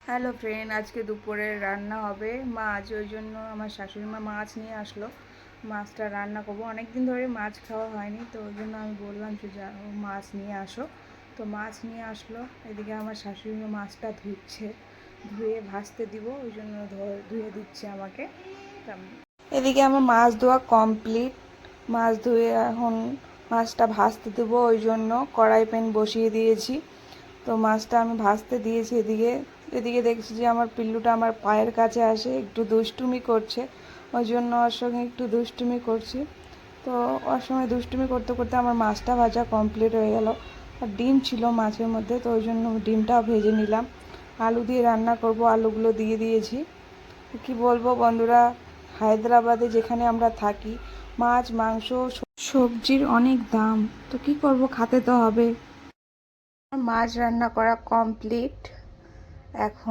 Hello friend, আজকে দুপুরে রান্না হবে মাছ। ওই জন্য আমার শাশুড়ি মা মাছ নিয়ে আসলো। মাছটা রান্না করবো। অনেক দিন ধরে মাছ খাওয়া হয়নি, তো ওই জন্য আমি বললাম যে যা মাছ নিয়ে আসো। তো মাছ নিয়ে আসলো। এদিকে আমার শাশুড়ি মা মাছটা ধুয়ে ভাজতে দিব, ওই জন্য ধুয়ে দিচ্ছে আমাকে। এদিকে আমার মাছ ধোয়া কমপ্লিট। মাছ ধুয়ে এখন মাছটা ভাজতে দেবো, ওই জন্য কড়াই প্যান বসিয়ে দিয়েছি। তো মাছটা আমি ভাজতে দিয়েছি। এদিকে দেখছি যে আমার পিল্লুটা আমার পায়ের কাছে আসে, একটু দুষ্টুমি করছে। ওই জন্য ওর সঙ্গে একটু দুষ্টুমি করছি। তো ওর সঙ্গে দুষ্টুমি করতে করতে আমার মাছটা ভাজা কমপ্লিট হয়ে গেল। আর ডিম ছিল মাছের মধ্যে, তো ওই জন্য ডিমটাও ভেজে নিলাম। আলু দিয়ে রান্না করব, আলুগুলো দিয়ে দিয়েছি। কি বলবো বন্ধুরা, হায়দ্রাবাদে যেখানে আমরা থাকি, মাছ মাংস সবজির অনেক দাম। তো কি করব, খাতে তো হবে। মাছ রান্না করা কমপ্লিট। এখন